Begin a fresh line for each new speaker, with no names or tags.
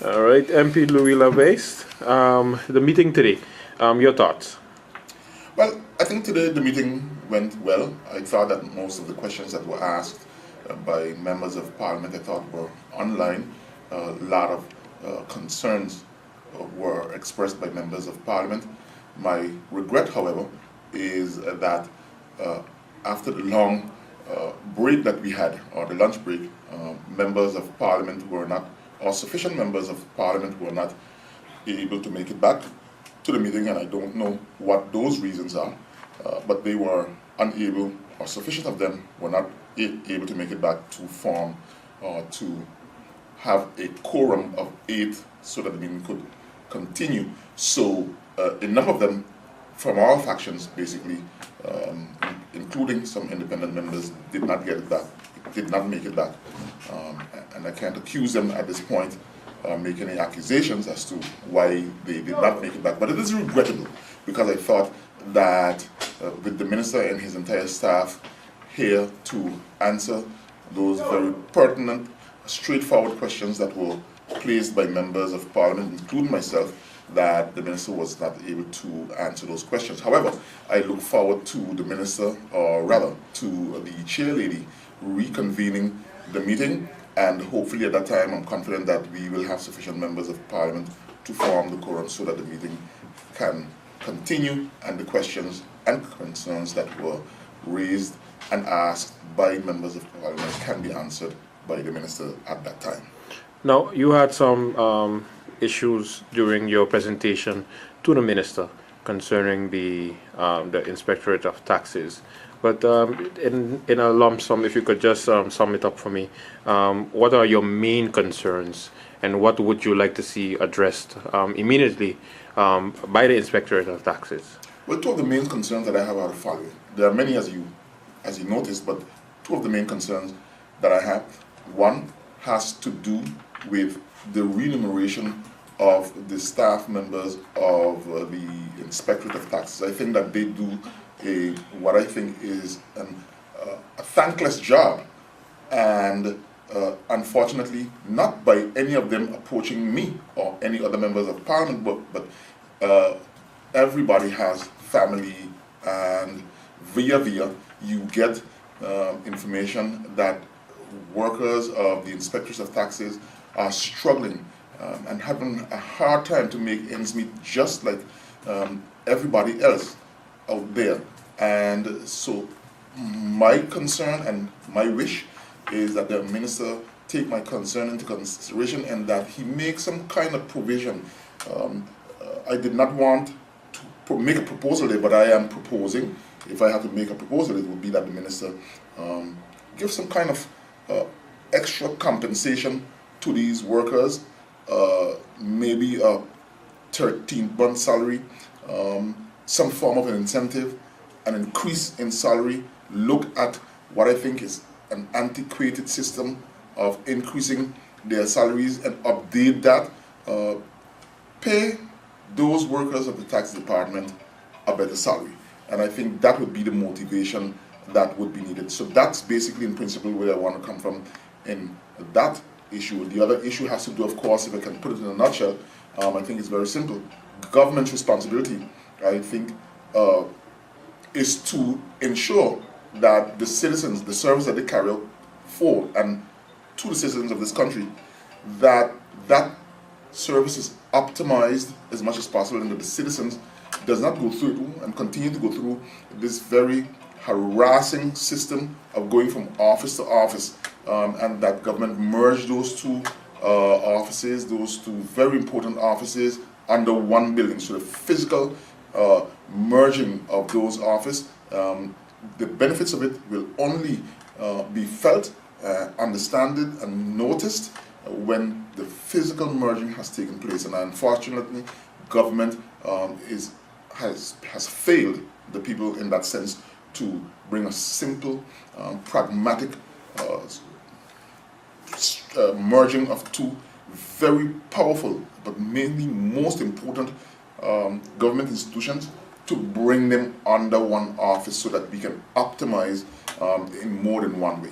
All right, MP Louie Laveist, the meeting today, your thoughts?
Well, I think today the meeting went well. I thought that most of the questions that were asked by members of parliament, I thought were online. A lot of concerns were expressed by members of parliament. My regret, however, is that uh, after the long break that we had, or the lunch break, members of parliament were not, or sufficient members of parliament were not able to make it back to the meeting, and I don't know what those reasons are, but they were unable, or sufficient of them were not able to make it back to form or to have a quorum of 8 so that the meeting could continue. So a number of them from all factions, basically, including some independent members, did not get it back, did not make it back. And I can't accuse them at this point make any accusations as to why they did not make it back. But it is regrettable, because I thought that with the minister and his entire staff here to answer those very pertinent, straightforward questions that were placed by members of parliament, including myself, that the minister was not able to answer those questions. However, I look forward to the minister, or rather to the chairlady, reconvening the meeting, and hopefully at that time I'm confident that we will have sufficient members of parliament to form the quorum so that the meeting can continue and the questions and concerns that were raised and asked by members of parliament can be answered by the minister at that time.
Now, you had some issues during your presentation to the minister concerning the Inspectorate of Taxes. But in a lump sum, if you could just sum it up for me, what are your main concerns, and what would you like to see addressed immediately by the Inspectorate of Taxes?
Well, two of the main concerns that I have are the following. There are many, as you noticed, but two of the main concerns that I have. One has to do with the remuneration of the staff members of the Inspectorate of Taxes. I think that they do what I think is a thankless job, and unfortunately not by any of them approaching me or any other members of parliament, but everybody has family, and via you get information that workers of the Inspectors of Taxes are struggling and having a hard time to make ends meet, just like everybody else out there. And so my concern and my wish is that the minister take my concern into consideration, and that he make some kind of provision. I did not want to make a proposal there, but I am proposing, if I had to make a proposal, it would be that the minister give some kind of extra compensation to these workers, maybe a 13th-month salary, some form of an incentive, an increase in salary. Look at what I think is an antiquated system of increasing their salaries, and update that. Pay those workers of the tax department a better salary. And I think that would be the motivation that would be needed. So that's basically, in principle, where I want to come from in that issue. The other issue has to do, of course, if I can put it in a nutshell, I think it's very simple. Government's responsibility, I think, is to ensure that the citizens, the service that they carry out for and to the citizens of this country, that service is optimized as much as possible, and that the citizens does not go through and continue to go through this very harassing system of going from office to office, and that government merge those two offices, those two very important offices, under one building. So the physical merging of those offices, the benefits of it will only be felt, understood, and noticed when the physical merging has taken place. And unfortunately, government has failed the people in that sense to bring a simple, pragmatic merging of two very powerful, but mainly most important government institutions, to bring them under one office so that we can optimize in more than one way.